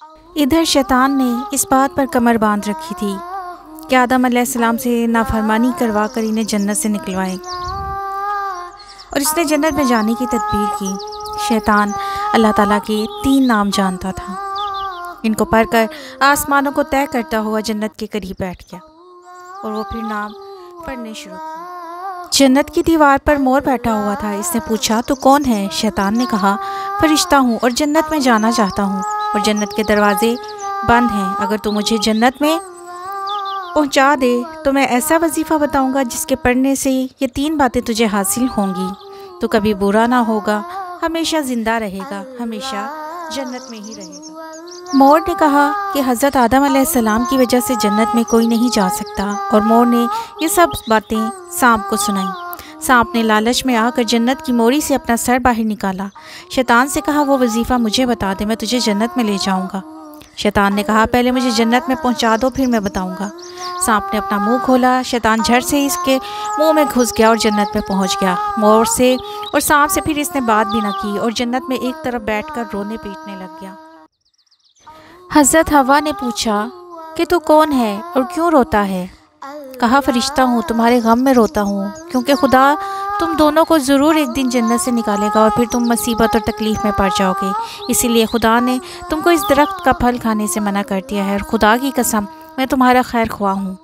ادھر شیطان نے اس بات پر کمر باندھ رکھی تھی کہ آدم علیہ السلام سے نافرمانی کروا کر انہیں جنت سے نکلوائے، اور اس نے جنت میں جانے کی تدبیر کی۔ شیطان اللہ تعالیٰ کے 3 نام جانتا تھا۔ ان کو پڑھ کر آسمانوں کو طے کرتا ہوا جنت کے قریب بیٹھ گیا اور وہ پھر نام پڑھنے شروع کیے۔ جنت کی دیوار پر مور بیٹھا ہوا تھا۔ اس نے پوچھا تو کون ہے؟ شیطان نے کہا فرشتہ ہوں اور جنت میں جانا چاہتا ہوں، اور جنت کے دروازے بند ہیں۔ اگر تو مجھے جنت میں پہنچا دے تو میں ایسا وظیفہ بتاؤں گا جس کے پڑھنے سے یہ 3 باتیں تجھے حاصل ہوں گی۔ تو کبھی برا نہ ہوگا، ہمیشہ زندہ رہے گا، ہمیشہ جنت میں ہی رہے گا۔ مور نے کہا کہ حضرت آدم علیہ السلام کی وجہ سے جنت میں کوئی نہیں جا سکتا، اور مور نے یہ سب باتیں سانپ کو سنائیں۔ سانپ نے لالچ میں آ کر جنت کی موری سے اپنا سر باہر نکالا۔ شیطان سے کہا وہ وظیفہ مجھے بتا دے، میں تجھے جنت میں لے جاؤں گا۔ شیطان نے کہا پہلے مجھے جنت میں پہنچا دو، پھر میں بتاؤں گا۔ سانپ نے اپنا منہ کھولا، شیطان جھٹ سے اس کے منہ میں گھس گیا اور جنت میں پہنچ گیا۔ مور سے اور سانپ سے پھر اس نے بات بھی نہ کی اور جنت میں ایک طرف بیٹھ کر رونے پیٹنے لگ گیا۔ حضرت حوا نے پوچھا کہ تو کون ہے اور کیوں روتا ہے؟ کہا فرشتہ ہوں، تمہارے غم میں روتا ہوں، کیونکہ خدا تم دونوں کو ضرور ایک دن جنت سے نکالے گا اور پھر تم مصیبت اور تکلیف میں پڑ جاؤ گے، اسی لیے خدا نے تم کو اس درخت کا پھل کھانے سے منع کر دیا ہے، اور خدا کی قسم میں تمہارا خیر خواہ ہوں۔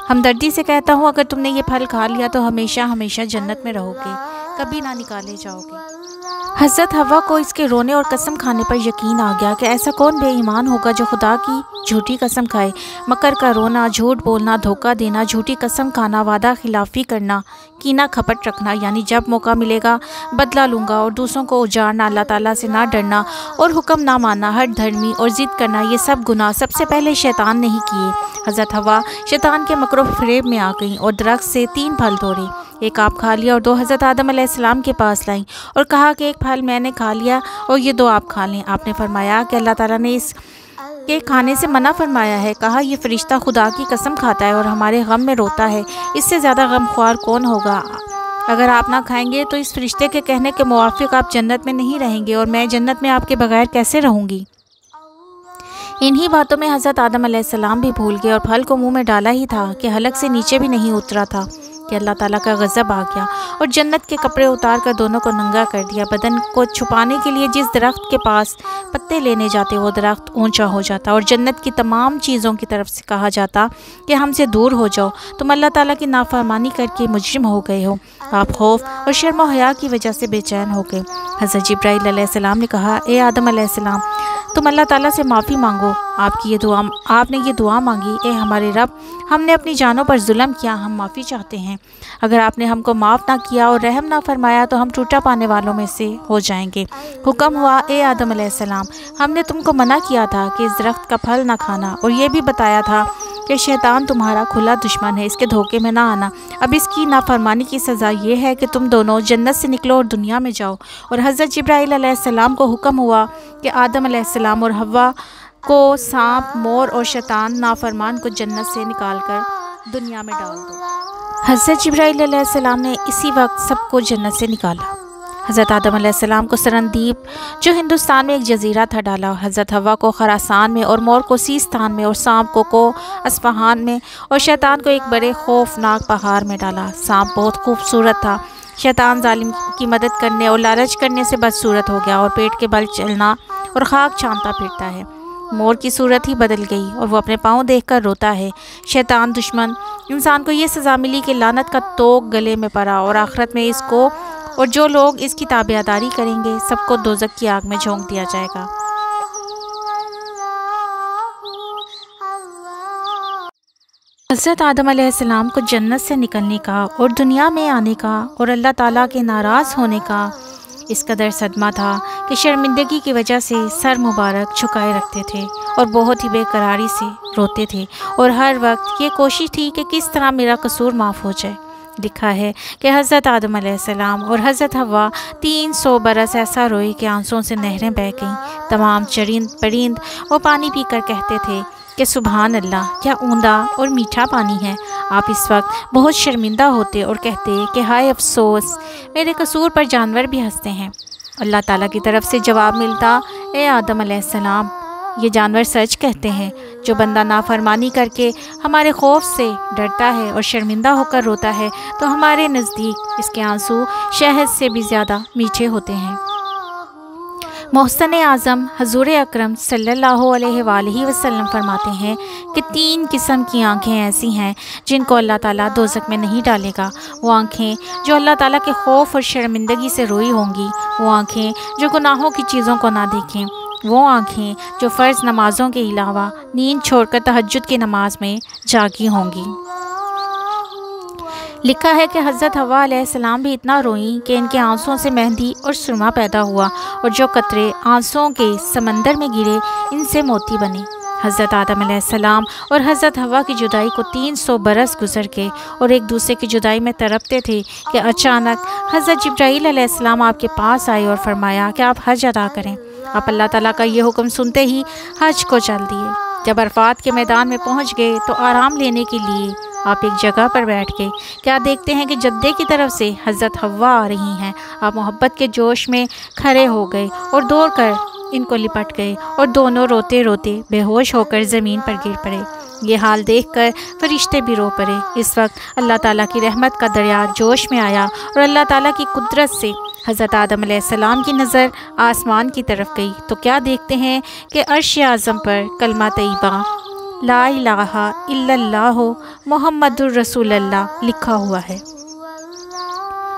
ہمدردی سے کہتا ہوں اگر تم نے یہ پھل کھا لیا تو ہمیشہ ہمیشہ جنت میں رہو گے، کبھی نہ نکالے جاؤ گے۔ حضرت حوا کو اس کے رونے اور قسم کھانے پر یقین آ گیا کہ ایسا کون بے ایمان ہوگا جو خدا کی جھوٹی قسم کھائے۔ مکر کا رونا، جھوٹ بولنا، دھوکہ دینا، جھوٹی قسم کھانا، وعدہ خلافی کرنا، کینہ کھپٹ رکھنا، یعنی جب موقع ملے گا بدلہ لوں گا، اور دوسروں کو اجارنا، اللہ تعالیٰ سے نہ ڈرنا اور حکم نہ ماننا، ہٹ دھرمی اور ضد کرنا، یہ سب گناہ سب سے پہلے شیطان نے ہی کیے۔ حضرت حوا شیطان کے مکر و فریب میں آ گئیں اور درخت سے 3 پھل توڑے، ایک آپ کھا لیا اور 2 حضرت آدم علیہ السلام کے پاس لائیں اور کہا کہ ایک پھل میں نے کھا لیا اور یہ 2 آپ کھا لیں۔ آپ نے فرمایا کہ اللہ تعالیٰ نے اس کے کھانے سے منع فرمایا ہے۔ کہا یہ فرشتہ خدا کی قسم کھاتا ہے اور ہمارے غم میں روتا ہے، اس سے زیادہ غم خوار کون ہوگا؟ اگر آپ نہ کھائیں گے تو اس فرشتے کے کہنے کے موافق آپ جنت میں نہیں رہیں گے، اور میں جنت میں آپ کے بغیر کیسے رہوں گی؟ انہی باتوں میں حضرت آدم علیہ السلام بھی بھول گئے اور پھل کو منہ میں ڈالا ہی تھا کہ حلق سے نیچے بھی نہیں اترا تھا کہ اللہ تعالیٰ کا غضب آ گیا اور جنت کے کپڑے اتار کر دونوں کو ننگا کر دیا۔ بدن کو چھپانے کے لیے جس درخت کے پاس پتے لینے جاتے وہ درخت اونچا ہو جاتا، اور جنت کی تمام چیزوں کی طرف سے کہا جاتا کہ ہم سے دور ہو جاؤ، تم اللہ تعالیٰ کی نافرمانی کر کے مجرم ہو گئے ہو۔ آپ خوف اور شرم و حیا کی وجہ سے بے چین ہو گئے۔ حضرت جبرائیل علیہ السلام نے کہا اے آدم علیہ السلام، تم اللہ تعالیٰ سے معافی مانگو۔ آپ نے یہ دعا مانگی، اے ہمارے رب، ہم نے اپنی جانوں پر ظلم کیا، ہم معافی چاہتے ہیں۔ اگر آپ نے ہم کو معاف نہ کیا اور رحم نہ فرمایا تو ہم ٹوٹا پانے والوں میں سے ہو جائیں گے۔ حکم ہوا اے آدم علیہ السلام، ہم نے تم کو منع کیا تھا کہ اس درخت کا پھل نہ کھانا، اور یہ بھی بتایا تھا کہ شیطان تمہارا کھلا دشمن ہے، اس کے دھوکے میں نہ آنا۔ اب اس کی نافرمانی کی سزا یہ ہے کہ تم دونوں جنت سے نکلو اور دنیا میں جاؤ۔ اور حضرت جبرائیل علیہ السلام کو حکم ہوا کہ آدم علیہ السلام اور حوا کو سانپ، مور اور شیطان نافرمان کو جنت سے نکال کر دنیا میں ڈال دو۔ حضرت جبرائیل علیہ السلام نے اسی وقت سب کو جنت سے نکالا۔ حضرت آدم علیہ السلام کو سرندیپ جو ہندوستان میں ایک جزیرہ تھا ڈالا، حضرت حوا کو خراسان میں، اور مور کو سیستان میں، اور سانپ کو اصفہان میں، اور شیطان کو ایک بڑے خوفناک پہاڑ میں ڈالا۔ سانپ بہت خوبصورت تھا، شیطان ظالم کی مدد کرنے اور لالچ کرنے سے بدصورت ہو گیا اور پیٹ کے بل چلنا اور خاک چھانتا پھرتا ہے۔ مور کی صورت ہی بدل گئی اور وہ اپنے پاؤں دیکھ کر روتا ہے۔ شیطان دشمن انسان کو یہ سزا ملی کہ لعنت کا توق گلے میں پڑا، اور آخرت میں اس کو اور جو لوگ اس کی تابعداری کریں گے سب کو دوزخ کی آگ میں جھونک دیا جائے گا۔ حضرت آدم علیہ السلام کو جنت سے نکلنے کا اور دنیا میں آنے کا اور اللہ تعالیٰ کے ناراض ہونے کا اس قدر صدمہ تھا کہ شرمندگی کی وجہ سے سر مبارک جھکائے رکھتے تھے اور بہت ہی بے قراری سے روتے تھے، اور ہر وقت یہ کوشش تھی کہ کس طرح میرا قصور معاف ہو جائے۔ لکھا ہے کہ حضرت آدم علیہ السلام اور حضرت حوا 300 برس ایسا روئے کہ آنسوؤں سے نہریں بہہ گئیں۔ تمام چرند پرند وہ پانی پی کر کہتے تھے کہ سبحان اللہ، کیا عمدہ اور میٹھا پانی ہے۔ آپ اس وقت بہت شرمندہ ہوتے اور کہتے کہ ہائے افسوس، میرے قصور پر جانور بھی ہنستے ہیں۔ اللہ تعالیٰ کی طرف سے جواب ملتا اے آدم علیہ السلام، یہ جانور سچ کہتے ہیں، جو بندہ نافرمانی کر کے ہمارے خوف سے ڈرتا ہے اور شرمندہ ہو کر روتا ہے تو ہمارے نزدیک اس کے آنسو شہد سے بھی زیادہ میٹھے ہوتے ہیں۔ محسن اعظم حضور اکرم صلی اللہ علیہ وآلہ وسلم فرماتے ہیں کہ 3 قسم کی آنکھیں ایسی ہیں جن کو اللہ تعالیٰ دوزخ میں نہیں ڈالے گا۔ وہ آنکھیں جو اللہ تعالیٰ کے خوف اور شرمندگی سے روئی ہوں گی، وہ آنکھیں جو گناہوں کی چیزوں کو نہ دیکھیں، وہ آنکھیں جو فرض نمازوں کے علاوہ نیند چھوڑ کر تہجد کی نماز میں جاگی ہوں گی۔ لکھا ہے کہ حضرت حوا علیہ السلام بھی اتنا روئیں کہ ان کے آنسوؤں سے مہندی اور سرما پیدا ہوا، اور جو قطرے آنسوؤں کے سمندر میں گرے ان سے موتی بنے۔ حضرت آدم علیہ السلام اور حضرت حوا کی جدائی کو 300 برس گزر گئے اور ایک دوسرے کی جدائی میں تڑپتے تھے کہ اچانک حضرت جبرائیل علیہ السلام آپ کے پاس آئے اور فرمایا کہ آپ حج ادا کریں۔ آپ اللہ تعالیٰ کا یہ حکم سنتے ہی حج کو چل دیے۔ جب عرفات کے میدان میں پہنچ گئے تو آرام لینے کے لیے آپ ایک جگہ پر بیٹھ گئے۔ کیا دیکھتے ہیں کہ جدے کی طرف سے حضرت حوا آ رہی ہیں۔ آپ محبت کے جوش میں کھڑے ہو گئے اور دوڑ کر ان کو لپٹ گئے اور دونوں روتے روتے بے ہوش ہو کر زمین پر گر پڑے۔ یہ حال دیکھ کر فرشتے بھی رو پڑے۔ اس وقت اللہ تعالیٰ کی رحمت کا دریا جوش میں آیا اور اللہ تعالیٰ کی قدرت سے حضرت آدم علیہ السلام کی نظر آسمان کی طرف گئی تو کیا دیکھتے ہیں کہ عرش اعظم پر کلمہ طیبہ لا الہ الا اللہ محمد الرسول اللہ لکھا ہوا ہے۔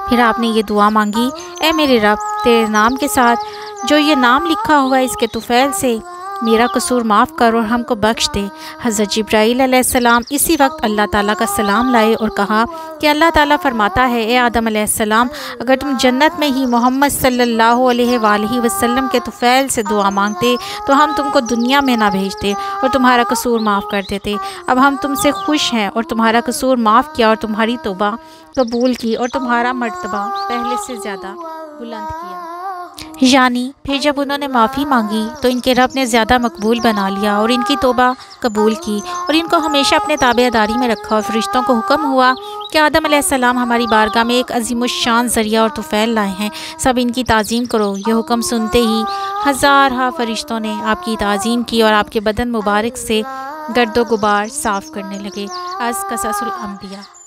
پھر آپ نے یہ دعا مانگی، اے میرے رب، تیرے نام کے ساتھ جو یہ نام لکھا ہوا ہے اس کے طفیل سے میرا قصور معاف کر اور ہم کو بخش دے۔ حضرت جبرائیل علیہ السلام اسی وقت اللہ تعالیٰ کا سلام لائے اور کہا کہ اللہ تعالیٰ فرماتا ہے، اے آدم علیہ السلام، اگر تم جنت میں ہی محمد صلی اللہ علیہ وآلہ وسلم کے طفیل سے دعا مانگتے تو ہم تم کو دنیا میں نہ بھیجتے اور تمہارا قصور معاف کر دیتے۔ اب ہم تم سے خوش ہیں اور تمہارا قصور معاف کیا اور تمہاری توبہ قبول کی اور تمہارا مرتبہ پہلے سے زیادہ بلند کیا۔ یعنی پھر جب انہوں نے معافی مانگی تو ان کے رب نے زیادہ مقبول بنا لیا اور ان کی توبہ قبول کی اور ان کو ہمیشہ اپنے تابع داری میں رکھا، اور فرشتوں کو حکم ہوا کہ آدم علیہ السلام ہماری بارگاہ میں ایک عظیم الشان ذریعہ اور طفیل لائے ہیں، سب ان کی تعظیم کرو۔ یہ حکم سنتے ہی ہزارہ فرشتوں نے آپ کی تعظیم کی اور آپ کے بدن مبارک سے گرد و غبار صاف کرنے لگے۔ از قصص الانبیاء۔